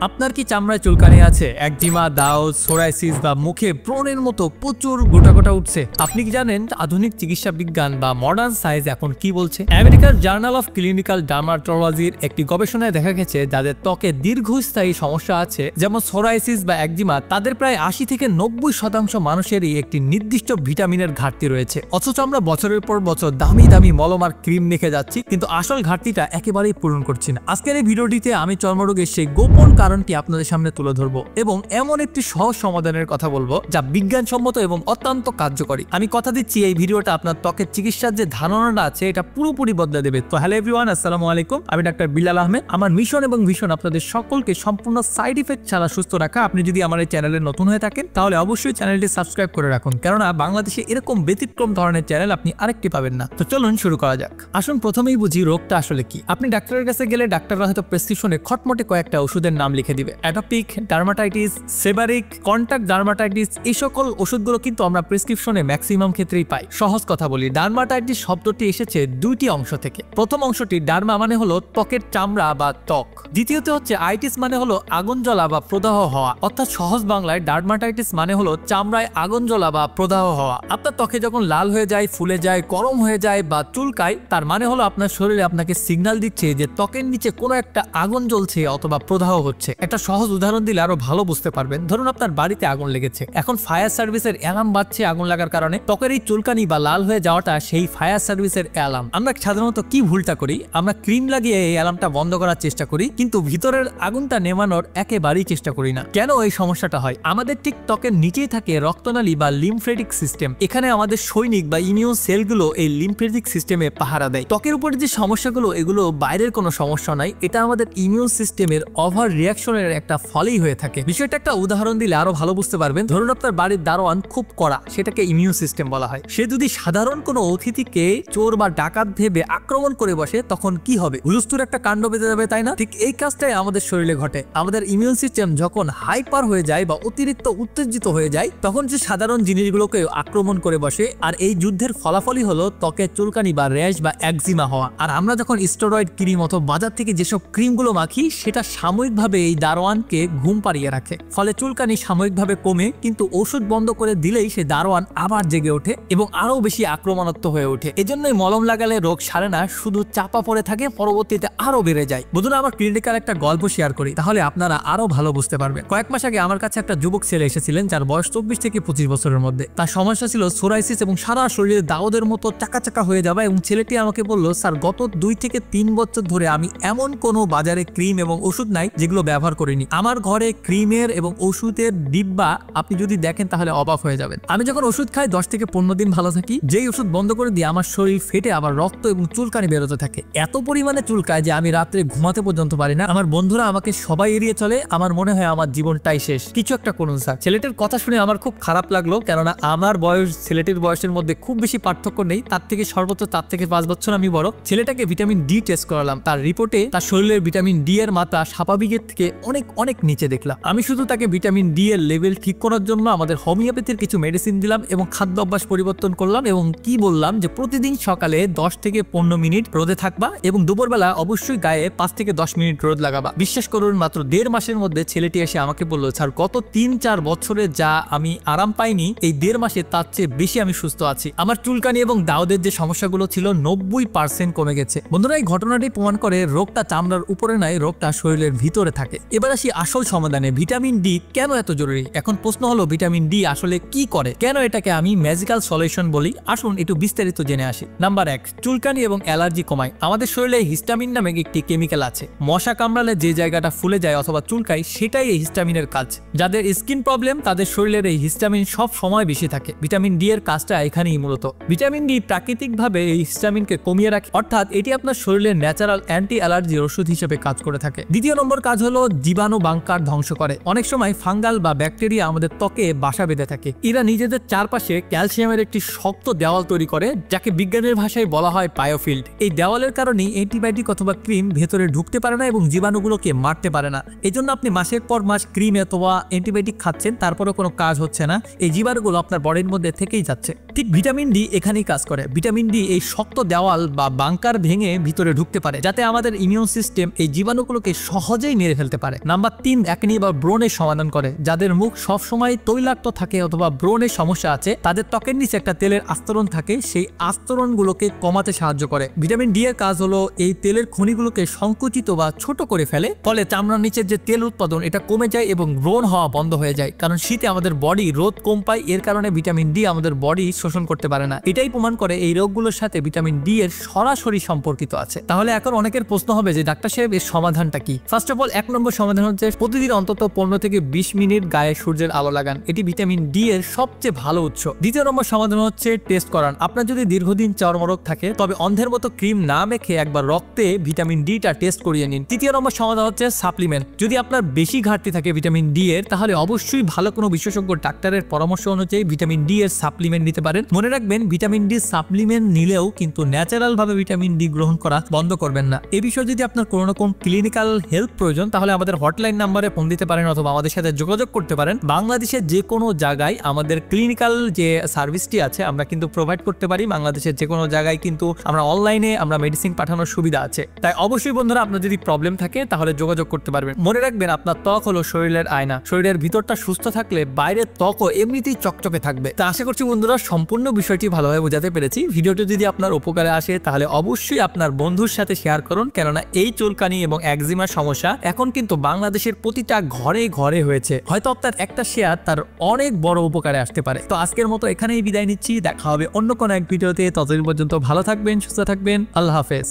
আপনার কি চামড়ায় চুলকানি আছে, একজিমা, দাও, সোরাইসিস বা মুখে ব্রণের মতো প্রচুর গোটা গোটা উঠছে? আপনি কি জানেন আধুনিক চিকিৎসা বিজ্ঞান বা মডার্ন সায়েন্স এখন কি বলছে? আমেরিকার জার্নাল অফ ক্লিনিক্যাল ডার্মাটোলজির একটি গবেষণায় দেখা গেছে যাদের ত্বকে দীর্ঘস্থায়ী সমস্যা আছে যেমন সোরাইসিস বা একজিমা, তাদের প্রায় 80 থেকে 90% মানুষেরই একটি নির্দিষ্ট ভিটামিনের ঘাটতি রয়েছে। অথচ আমরা বছরের পর বছর দামি দামি মলম আর ক্রিম মেখে যাচ্ছি, কিন্তু আসল ঘাটতিটা একেবারেই পূরণ করছি না। আজকের এই ভিডিওটিতে আমি চর্মরোগের সেই গোপন কারণটি আপনাদের সামনে তুলে ধরবো এবং এমন একটি সহজ সমাধানের কথা বলবো যা বিজ্ঞানসম্মত এবং অত্যন্ত কার্যকরী। আমি কথা দিচ্ছি এই ভিডিওটা আপনার ত্বকের চিকিৎসার যে ধারণাটা আছে এটা পুরোপুরি বদলে দেবে। তো হ্যালো এভরিওয়ান, আসসালামু আলাইকুম। আমি ডাক্তার বিলাল আহমেদ। আমার মিশন এবং ভিশন আপনাদের সকলকে সম্পূর্ণ সাইড ইফেক্ট ছাড়া সুস্থ রাখা। আপনি যদি আমার এই চ্যানেলে নতুন হয়ে থাকেন তাহলে অবশ্যই চ্যানেলটি সাবস্ক্রাইব করে রাখুন, কেননা বাংলাদেশে এরকম ব্যতিক্রম ধরনের চ্যানেল আপনি আরেকটি পাবেন না। তো চলুন শুরু করা যাক। আসুন প্রথমেই বুঝি রোগটা আসলে কি। আপনি ডাক্তারের কাছে গেলে ডাক্তাররা হয়তো প্রেসক্রিপশনে খটমটে কয়েকটা ওষুধের নাম লিখে দিবে। অ্যাটোপিক ডার্মাটাইটিস, সেবারিক, কন্টাক্ট ডার্মাটাইটিস, এই সকল ওষুধগুলো কিন্তু আমরা প্রেসক্রিপশনে ম্যাক্সিমাম ক্ষেত্রেই পাই। সহজ কথা বলি, ডার্মাটাইটিস শব্দটি এসেছে দুইটি অংশ থেকে। প্রথম অংশটি ডার্মা মানে হলো ত্বকের চামড়া বা ত্বক, দ্বিতীয়তে হচ্ছে আইটিস মানে হলো আগুন জ্বলা বা প্রদাহ হওয়া। অর্থাৎ সহজ বাংলায় ডার্মাটাইটিস মানে হলো চামড়ায় আগুন জ্বলা বা প্রদাহ হওয়া। আপনার ত্বকে যখন লাল হয়ে যায়, ফুলে যায়, গরম হয়ে যায় বা চুলকায়, তার মানে হলো আপনার শরীরে আপনাকে সিগন্যাল দিচ্ছে যে ত্বকের নিচে কোনো একটা আগুন জ্বলছে অথবা প্রদাহ হচ্ছে। একটা সহজ উদাহরণ দিলে আরো ভালো বুঝতে পারবেন। ধরুন আপনার বাড়িতে আগুন লেগেছে, এখন ফায়ার সার্ভিসের অ্যালার্ম বাজছে আগুন লাগার কারণে। ত্বকের এই চুলকানি বা লাল হয়ে যাওয়াটা সেই ফায়ার সার্ভিসের অ্যালার্ম। আমরা সাধারণত কি ভুলটা করি, আমরা ক্রিম লাগিয়ে এই অ্যালার্মটা বন্ধ করার চেষ্টা করি, কিন্তু ভিতরের আগুনটা নেভানোর একেবারেই চেষ্টা করি না। কেন এই সমস্যাটা হয়? আমাদের ঠিক ত্বকের নিচেই থাকে রক্তনালী বা লিম্ফেটিক সিস্টেম। এখানে আমাদের সৈনিক বা ইমিউন সেলগুলো এই লিম্ফেটিক সিস্টেমে পাহারা দেয়। ত্বকের উপরে যে সমস্যাগুলো, এগুলো বাইরের কোনো সমস্যা নাই, এটা আমাদের ইমিউন সিস্টেমের ওভার রিয়াকশনের একটা ফলেই হয়ে থাকে। বিষয়টা একটা উদাহরণ দিলে আরো ভালো বুঝতে পারবেন। ধরুন আপনার বাড়ির দারোয়ান খুব কড়া, সেটাকে ইমিউন সিস্টেম বলা হয়। সে যদি সাধারণ কোনো অতিথিকে চোর বা ডাকাত ভেবে আক্রমণ করে বসে, তখন কি হবে? হুলস্থুল একটা কাণ্ড বেঁধে যাবে, তাই না? ঠিক এই কাজটাই আমাদের শরীরে ঘটে। আমাদের ইমিউন সিস্টেম যখন হাইপার হয়ে যায় বা অতিরিক্ত উত্তেজিত হয়ে যায়, তখন যে সাধারণ জিনিসগুলোকে আক্রমণ করে বসে। আর এই যুদ্ধের ফলাফলই হলো ত্বকের চুলকানি বা র্যাশ বা একজিমা হওয়া। আর আমরা যখন স্টেরয়েড ক্রিম অথবা বাজার থেকে যেসব ক্রিমগুলো মাখি, সেটা সাময়িকভাবে এই দারোয়ানকে ঘুম পাড়িয়ে রাখে, ফলে চুলকানি সাময়িকভাবে কমে, কিন্তু ওষুধ বন্ধ করে দিলেই সে দারোয়ান আবার জেগে ওঠে এবং আরো বেশি আক্রমণাত্মক হয়ে ওঠে। এজন্যই মলম লাগালে রোগ সারে না, শুধু চাপা পড়ে থাকে, পরবর্তীতে আরো বেড়ে যায়। বন্ধুরা, আমার ক্লিনিক্যাল একটা গল্প শেয়ার করি, তাহলে আপনারা আরো ভালো বুঝতে পারবেন। কয়েক মাস আগে আমার কাছে একটা যুবক ছেলে এসেছিলেন, যার বয়স 24 থেকে 25 বছরের মধ্যে। তার সমস্যা ছিল সোরাইসিস এবং সারা শরীরে দাউদের মতো চাকা চাকা হয়ে যাওয়া। এবং ছেলেটি আমাকে বলল, স্যার গত 2 থেকে 3 বছর ধরে আমি এমন কোনো বাজারে ক্রিম এবং ওষুধ নাই যেগুলো ব্যবহার করিনি। আমার ঘরে ক্রিমের এবং ওষুধের ডিব্বা আপনি যদি দেখেন তাহলে অবাক হয়ে যাবেন। আমি যখন ওষুধ খাই 10 থেকে 15 দিন ভালো থাকি, যেই ওষুধ বন্ধ করে দিয়ে আমার শরীর ফেটে আবার রক্ত এবং চুলকানি বেরোতে থাকে। এত পরিমাণে চুলকায় যে আমি রাত্রে ঘুমাতে পর্যন্ত পারি না। আমার বন্ধুরা আমাকে সবাই এড়িয়ে চলে। আমার মনে হয় আমার জীবনটাই শেষ, কিছু একটা করুন স্যার। ছেলেটির কথা শুনে আমার খুব খারাপ লাগলো, কেননা আমার বয়স ছেলেটির বয়সের মধ্যে খুব বেশি পার্থক্য নেই। তার থেকে সর্বোচ্চ 4 থেকে 5 বছর আমি বড়। ছেলেটাকে ভিটামিন ডি টেস্ট করালাম। তার রিপোর্টে তার শরীরের ভিটামিন ডি এর মাত্রা স্বাভাবিকের থেকে অনেক অনেক নিচে দেখলাম। আমি শুধু তাকে ভিটামিন ডি এর লেভেল ঠিক করার জন্য আমাদের হোমিওপ্যাথির কিছু মেডিসিন দিলাম এবং খাদ্য অভ্যাস পরিবর্তন করলাম এবং কি বললাম যে প্রতিদিন সকালে 10 থেকে 15 মিনিট রোদে থাকবা এবং দুপুরবেলা অবশ্যই গায়ে 5 থেকে 10 মিনিট রোদ লাগাবা। বিশ্বাস করুন, মাত্র 1.5 মাসের মধ্যে ছেলেটি এসে আমাকে বলল, স্যার গত 3-4 বছরে যা আমি আরাম পাইনি, এই 1.5 মাসে তার চেয়ে বেশি আমি সুস্থ আছি। আমার চুলকানি এবং দাউদের যে সমস্যাগুলো ছিল 90% কমে গেছে। বন্ধুরা, এই ঘটনাটি প্রমাণ করে রোগটা চামড়ার উপরে নয়, রোগটা শরীরের ভিতরে থাকে। এবার আসি আসল সমাধানে, ভিটামিন ডি কেন এত জরুরি। এখন প্রশ্ন হলো, ভিটামিন ডি আসলে কি করে, কেন এটাকে আমি ম্যাজিক্যাল সলিউশন বলি? আসুন একটু বিস্তারিত জেনে আসি। নাম্বার 1, চুলকানি এবং অ্যালার্জি কমায়। আমাদের শরীরে হিস্টামিন নামে একটি কেমিক্যাল আছে। মশা কামড়ালে যে জায়গাটা ফুলে যায় অথবা চুলকায়, সেটাই এই হিস্টামিনের কাজ। যাদের স্কিন প্রবলেম, তাদের শরীরের এই হিস্টামিন সব সময় বেশি থাকে। ভিটামিন ডি এর কাজটা এখানেই মূলত। ভিটামিন ডি প্রাকৃতিকভাবে এই হিস্টামিনকে কমিয়ে রাখে, অর্থাৎ এটি আপনার শরীরের ন্যাচারাল অ্যান্টি অ্যালার্জি ওষুধ হিসেবে কাজ করে থাকে। দ্বিতীয় নম্বর কাজ হলো জীবাণু বাংকার ধ্বংস করে। অনেক সময় ফাঙ্গাল বা ব্যাকটেরিয়া আমাদের ত্বকে বাসা বেঁধে থাকে। এরা নিজেদের চারপাশে ক্যালসিয়ামের একটি শক্ত দেওয়াল তৈরি করে, যাকে বিজ্ঞানের ভাষায় বলা হয় বায়োফিল্ড। এই দেওয়ালের কারণেই অ্যান্টিবায়োটিক অথবা ক্রিম ভেতরে ঢুকতে পারে না এবং জীবাণুগুলোকে মারতে পারে না। এজন্য আপনি মাসের পর মাস ক্রিম অথবা অ্যান্টিবায়োটিক খাচ্ছেন, তারপরে কোনো কাজ হচ্ছে না, এই জীবাণুগুলো আপনার বডির মধ্যে থেকেই যাচ্ছে। ঠিক ভিটামিন ডি এখানেই কাজ করে। ভিটামিন ডি এই শক্ত দেওয়াল বা বাংকার ভেঙে ভিতরে ঢুকতে পারে, যাতে আমাদের ইমিউন সিস্টেম এই জীবাণুগুলোকে সহজেই মেরে ফেলতে পারে। নাম্বার 3, অ্যাকনি বা ব্রণের সমাধান করে। যাদের মুখ সবসময় তৈলাক্ত থাকে অথবা ব্রণের সমস্যা আছে, তাদের ত্বকের নিচে একটা তেলের আস্তরণ থাকে, সেই আস্তরণগুলোকে কমাতে সাহায্য করে। ভিটামিন ডি এর কাজ হলো এই তেলের খনিগুলোকে সংকুচিত বা ছোট করে ফেলে, ফলে চামড়ার নিচের যে তেল উৎপাদন এটা কমে যায় এবং ব্রণ হওয়া বন্ধ হয়ে যায়। কারণ শীতে আমাদের বডি রোদ কম পায়, এর কারণে ভিটামিন ডি আমাদের বডি শোষণ করতে পারে না। এটাই প্রমাণ করে এই রোগগুলোর সাথে ভিটামিন ডি এর সরাসরি সম্পর্কিত আছে। তাহলে এখন অনেকের প্রশ্ন হবে যে ডাক্তার সাহেব এর সমাধানটা কি? ফার্স্ট অফ অল 1 নম্বর সমাধান হচ্ছে প্রতিদিন অন্তত 15 থেকে 20 মিনিট গায়ে সূর্যের আলো লাগান। এটি ভিটামিন ডি এর সবচেয়ে ভালো উৎস। দ্বিতীয় নম্বর সমাধান হচ্ছে টেস্ট করান। আপনার যদি দীর্ঘদিন চর্মরোগ থাকে, তবে অন্ধের মতো ক্রিম না মেখে একবার রক্তে ভিটামিন ডি টা টেস্ট করিয়ে নিন। তৃতীয় নম্বর সমাধান হচ্ছে সাপ্লিমেন্ট। যদি আপনার বেশি ঘাটতি থাকে ভিটামিন ডি এর, তাহলে অবশ্যই ভালো কোনো বিশেষজ্ঞ ডাক্তারের পরামর্শ অনুযায়ী ভিটামিন ডি এর সাপ্লিমেন্ট নিতে পারেন। মনে রাখবেন, ভিটামিন ডি সাপ্লিমেন্ট নিলেও কিন্তু ন্যাচারাল ভাবে ভিটামিন ডি গ্রহণ করা বন্ধ করবেন না। এই বিষয়ে যদি আপনার কোনো রকম ক্লিনিক্যাল হেল্প প্রয়োজন, তাহলে আমাদের হটলাইন নাম্বারে ফোন দিতে পারেন অথবা আমাদের সাথে যোগাযোগ করতে পারেন। বাংলাদেশের যে কোনো জায়গায় আমাদের ক্লিনিক্যাল যে সার্ভিসটি আছে আমরা কিন্তু প্রোভাইড করতে পারি। বাংলাদেশের যে কোনো জায়গায় কিন্তু আমরা অনলাইনে আমরা মেডিসিন পাঠানোর সুবিধা আছে। তাই অবশ্যই বন্ধুরা, আপনার যদি প্রবলেম থাকে তাহলে যোগাযোগ করতে পারবেন। মনে রাখবেন, আপনার ত্বক হলো শরীরের আয়না। শরীরের ভিতরটা সুস্থ থাকলে বাইরের ত্বকও এমনিতেই চকচকে থাকবে। তা আশা করছি বন্ধুরা সম্পূর্ণ বিষয়টি ভালোভাবে বোঝাতে পেরেছি। ভিডিওটি যদি আপনার উপকারে আসে তাহলে অবশ্যই আপনার বন্ধুর সাথে শেয়ার করুন, কেননা এই চুলকানি এবং একজিমার সমস্যা এখন কিন্তু বাংলাদেশের প্রতিটা ঘরে ঘরে হয়েছে। হয়তো আপনার একটা শেয়ার তার অনেক বড় উপকারে আসতে পারে। তো আজকের মতো এখানেই বিদায় নিচ্ছি। দেখা হবে অন্য কোনো এক ভিডিওতে। ততদিন পর্যন্ত ভালো থাকবেন, সুস্থ থাকবেন। আল্লাহ হাফেজ।